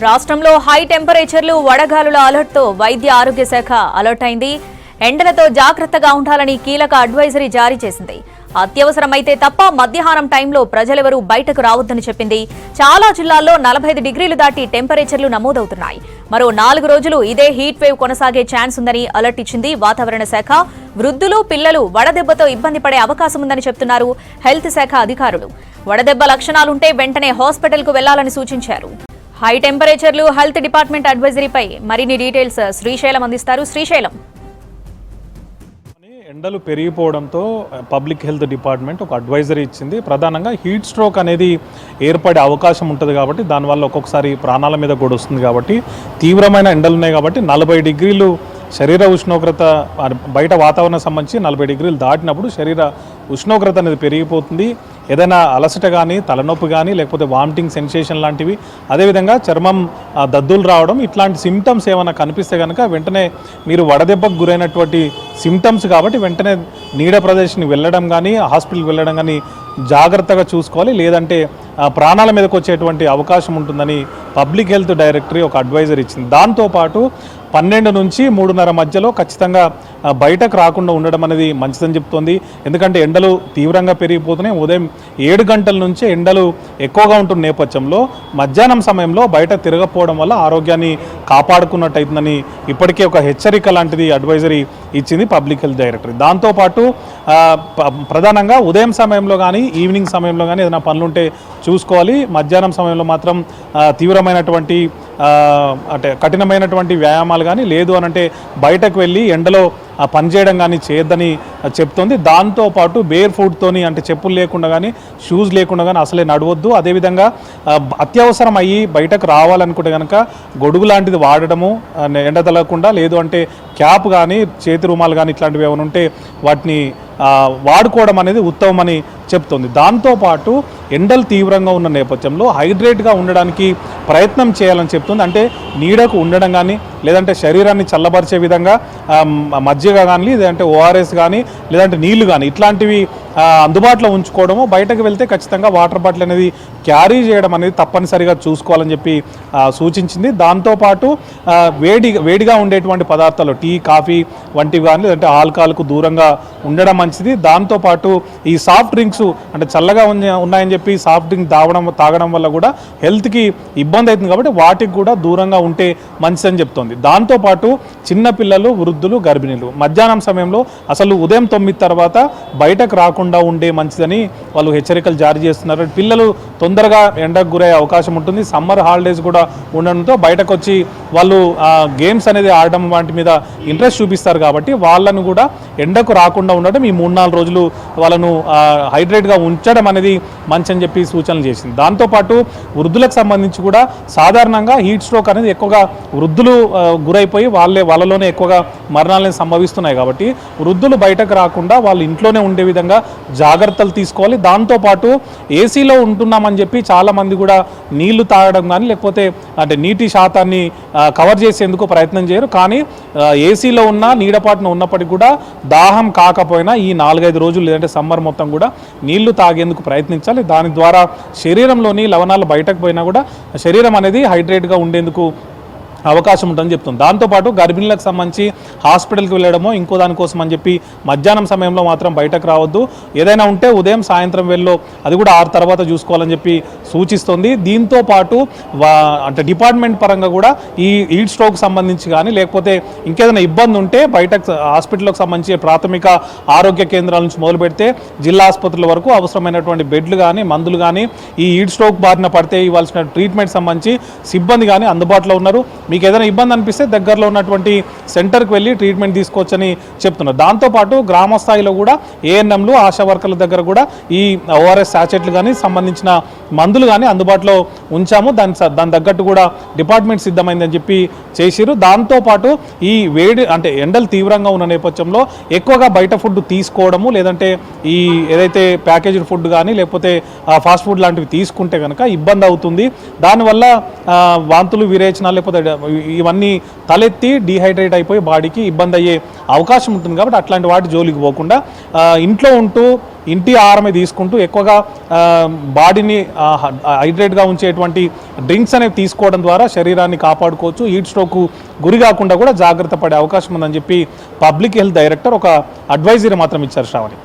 రాష్ట్రంలో హై టెంపరేచర్లు వడగాలుల అలర్ట్తో వైద్య ఆరోగ్య శాఖ అలర్ట్ అయింది. ఎండలతో జాగ్రత్తగా ఉండాలని కీలక అడ్వైజరీ జారీ చేసింది. అత్యవసరమైతే తప్ప మధ్యాహ్నం టైంలో ప్రజలెవరూ బయటకు రావద్దని చెప్పింది. చాలా జిల్లాల్లో 45 డిగ్రీలు దాటి టెంపరేచర్లు నమోదవుతున్నాయి. మరో 4 రోజులు ఇదే హీట్ వేవ్ కొనసాగే ఛాన్స్ ఉందని అలర్ట్ ఇచ్చింది వాతావరణ శాఖ. వృద్ధులు, పిల్లలు వడదెబ్బతో ఇబ్బంది పడే అవకాశం ఉందని చెప్తున్నారు హెల్త్ శాఖ అధికారులు. వడదెబ్బ లక్షణాలుంటే వెంటనే హాస్పిటల్కు వెళ్లాలని సూచించారు. హై టెంపరేచర్లు, హెల్త్ డిపార్ట్మెంట్ అడ్వైజరీపై మరిన్ని డీటెయిల్స్ శ్రీశైలం అందిస్తారు. శ్రీశైలం, ఎండలు పెరిగిపోవడంతో పబ్లిక్ హెల్త్ డిపార్ట్మెంట్ ఒక అడ్వైజరీ ఇచ్చింది. ప్రధానంగా హీట్ స్ట్రోక్ అనేది ఏర్పడే అవకాశం ఉంటుంది కాబట్టి దానివల్ల ఒక్కొక్కసారి ప్రాణాల మీద కూడా వస్తుంది కాబట్టి తీవ్రమైన ఎండలు ఉన్నాయి కాబట్టి 40 డిగ్రీలు శరీర ఉష్ణోగ్రత బయట వాతావరణం సంబంధించి 40 డిగ్రీలు దాటినప్పుడు శరీర ఉష్ణోగ్రత అనేది పెరిగిపోతుంది. ఏదైనా అలసట కానీ, తలనొప్పి కానీ, లేకపోతే వామిటింగ్ సెన్సేషన్ లాంటివి, అదేవిధంగా చర్మం దద్దులు రావడం, ఇట్లాంటి సిమ్టమ్స్ ఏమైనా కనిపిస్తే కనుక వెంటనే మీరు వడదెబ్బకు గురైనటువంటి సిమ్టమ్స్ కాబట్టి వెంటనే నీడ ప్రదేశానికి వెళ్ళడం కానీ, హాస్పిటల్కి వెళ్ళడం కానీ జాగ్రత్తగా చూసుకోవాలి. లేదంటే ప్రాణాల మీదకి వచ్చేటువంటి అవకాశం ఉంటుందని పబ్లిక్ హెల్త్ డైరెక్టరీ ఒక అడ్వైజర్ ఇచ్చింది. దాంతోపాటు 12 నుంచి 3:30 మధ్యలో ఖచ్చితంగా బయటకు రాకుండా ఉండడం అనేది మంచిదని చెప్తోంది. ఎందుకంటే ఎండలు తీవ్రంగా పెరిగిపోతున్నాయి. ఉదయం 7 గంటల నుంచే ఎండలు ఎక్కువగా ఉంటున్న నేపథ్యంలో మధ్యాహ్నం సమయంలో బయట తిరగకపోవడం వల్ల ఆరోగ్యాన్ని కాపాడుకున్నట్టు అవుతుందని ఇప్పటికే ఒక హెచ్చరిక లాంటిది అడ్వైజరీ ఇచ్చింది పబ్లిక్ హెల్త్ డైరెక్టరీ. దాంతోపాటు ప్రధానంగా ఉదయం సమయంలో కానీ, ఈవినింగ్ సమయంలో కానీ ఏదైనా పనులుంటే చూసుకోవాలి. మధ్యాహ్నం సమయంలో మాత్రం తీవ్రమైనటువంటి అంటే కఠినమైనటువంటి వ్యాయామాలు కానీ, లేదు అనంటే బయటకు వెళ్ళి ఎండలో పనిచేయడం కానీ చేయొద్దని చెప్తోంది. దాంతోపాటు బేర్ ఫుట్తోని, అంటే చెప్పులు లేకుండా కానీ, షూస్ లేకుండా కానీ అసలే నడవద్దు. అదేవిధంగా అత్యవసరం అయ్యి బయటకు రావాలనుకుంటే కనుక గొడుగు లాంటిది వాడడము, ఎండ తగలకుండా, లేదు అంటే క్యాప్ కానీ, చేతి రుమాలు కానీ ఇట్లాంటివి ఏమైనా ఉంటే వాటిని వాడుకోవడం అనేది ఉత్తమమని చెప్తోంది. దాంతోపాటు ఎండలు తీవ్రంగా ఉన్న నేపథ్యంలో హైడ్రేట్గా ఉండడానికి ప్రయత్నం చేయాలని చెప్తుంది. అంటే నీడకు ఉండడం కానీ, లేదంటే శరీరాన్ని చల్లబరిచే విధంగా మజ్జిగ కానీ, లేదంటే ఓఆర్ఎస్ కానీ, లేదంటే నీళ్లు కానీ ఇట్లాంటివి అందుబాటులో ఉంచుకోవడము. బయటకు వెళ్తే ఖచ్చితంగా వాటర్ బాటిల్ అనేది క్యారీ చేయడం అనేది తప్పనిసరిగా చూసుకోవాలని చెప్పి సూచించింది. దాంతోపాటు వేడిగా ఉండేటువంటి పదార్థాలు, టీ, కాఫీ వంటివి కానీ, లేదంటే ఆల్కహాల్కు దూరంగా ఉండడం మంచిది. దాంతోపాటు ఈ సాఫ్ట్ డ్రింక్స్, అంటే చల్లగా ఉన్నాయని చెప్పి సాఫ్ట్ డ్రింక్ తాగడం వల్ల కూడా హెల్త్కి ఇబ్బంది అవుతుంది కాబట్టి వాటికి కూడా దూరంగా ఉంటే మంచిదని చెప్తోంది. దాంతోపాటు చిన్నపిల్లలు, వృద్ధులు, గర్భిణీలు మధ్యాహ్నం సమయంలో అసలు ఉదయం 9 తర్వాత బయటకు రాకుండా ఉండే మంచిదని వాళ్ళు హెచ్చరికలు జారీ చేస్తున్నారు. పిల్లలు తొందరగా ఎండకు గురయ్యే అవకాశం ఉంటుంది. సమ్మర్ హాలిడేస్ కూడా ఉండడంతో బయటకు వచ్చి వాళ్ళు గేమ్స్ అనేది ఆడడం వాటి మీద ఇంట్రెస్ట్ చూపిస్తారు కాబట్టి వాళ్ళను కూడా ఎండకు రాకుండా ఉండడం, ఈ 3-4 రోజులు వాళ్ళను హైడ్రేట్గా ఉంచడం అనేది మంచి అని చెప్పి సూచనలు చేసింది. దాంతోపాటు వృద్ధులకు సంబంధించి కూడా సాధారణంగా హీట్ స్ట్రోక్ అనేది ఎక్కువగా వృద్ధులు గురైపోయి వాళ్ళలోనే ఎక్కువగా మరణాలను సంభవిస్తున్నాయి కాబట్టి వృద్ధులు బయటకు రాకుండా వాళ్ళు ఇంట్లోనే ఉండే విధంగా జాగ్రత్తలు తీసుకోవాలి. దాంతోపాటు ఏసీలో ఉంటున్నామని చెప్పి చాలామంది కూడా నీళ్లు తాగడం కానీ, లేకపోతే అంటే నీటి శాతాన్ని కవర్ చేసేందుకు ప్రయత్నం చేయరు. కానీ ఏసీలో ఉన్న నీడపాటున ఉన్నప్పటికీ కూడా దాహం కాకపోయినా ఈ 4-5 రోజులు, లేదంటే సమ్మర్ మొత్తం కూడా నీళ్లు తాగేందుకు ప్రయత్నించాలి. దాని ద్వారా శరీరంలోని లవణాలు బయటకు పోయినా కూడా శరీరం అనేది హైడ్రేట్గా ఉండేందుకు అవకాశం ఉంటుందని చెప్తుంది. దాంతోపాటు గర్భిణీలకు సంబంధించి హాస్పిటల్కి వెళ్ళడమో ఇంకో దానికోసం అని చెప్పి మధ్యాహ్నం సమయంలో మాత్రం బయటకు రావద్దు. ఏదైనా ఉంటే ఉదయం, సాయంత్రం వేళలో అది కూడా 6 తర్వాత చూసుకోవాలని చెప్పి సూచిస్తుంది. దీంతో పాటు అంటే డిపార్ట్మెంట్ పరంగా కూడా ఈ హీట్ స్ట్రోక్ సంబంధించి కానీ, లేకపోతే ఇంకేదైనా ఇబ్బంది ఉంటే బయటకు హాస్పిటల్కి సంబంధించి ప్రాథమిక ఆరోగ్య కేంద్రాల నుంచి మొదలు పెడితే జిల్లా ఆసుపత్రుల వరకు అవసరమైనటువంటి బెడ్లు కానీ, మందులు కానీ, ఈ హీట్ స్ట్రోక్ బారిన పడితే ఇవ్వాల్సిన ట్రీట్మెంట్ సంబంధించి సిబ్బంది కానీ అందుబాటులో ఉన్నారు. మీకు ఏదైనా ఇబ్బంది అనిపిస్తే దగ్గరలో ఉన్నటువంటి సెంటర్కి వెళ్ళి ట్రీట్మెంట్ తీసుకోవచ్చని చెప్తున్నారు. దాంతోపాటు గ్రామ స్థాయిలో కూడా ఏఎన్ఎంలు, ఆశా వర్కర్ల దగ్గర కూడా ఈ ఓఆర్ఎస్ శాచెట్లు కానీ సంబంధించిన మందులు మందులు కానీ అందుబాటులో ఉంచాము. దాని తగ్గట్టు కూడా డిపార్ట్మెంట్ సిద్ధమైందని చెప్పి చేసిరు. దాంతోపాటు ఈ వేడి అంటే ఎండలు తీవ్రంగా ఉన్న నేపథ్యంలో ఎక్కువగా బయట ఫుడ్ తీసుకోవడము, లేదంటే ఈ ఏదైతే ప్యాకేజ్డ్ ఫుడ్ కానీ లేకపోతే ఫాస్ట్ ఫుడ్ లాంటివి తీసుకుంటే కనుక ఇబ్బంది అవుతుంది. దానివల్ల వాంతులు విరేచనాలు లేకపోతే ఇవన్నీ తలెత్తి డీహైడ్రేట్ అయిపోయి బాడీకి ఇబ్బంది అయ్యే అవకాశం ఉంటుంది. కాబట్టి అట్లాంటి వాటి జోలికి పోకుండా ఇంట్లో ఉంటూ ఇంటి ఆహారమే తీసుకుంటూ ఎక్కువగా బాడీని హైడ్రేట్గా ఉంచేటువంటి డ్రింక్స్ అనేవి తీసుకోవడం ద్వారా శరీరాన్ని కాపాడుకోవచ్చు. హీట్ స్ట్రోక్ గురి కాకుండా కూడా జాగ్రత్త పడే అవకాశం ఉందని చెప్పి పబ్లిక్ హెల్త్ డైరెక్టర్ ఒక అడ్వైజరీ మాత్రం ఇచ్చారు శ్రావణి.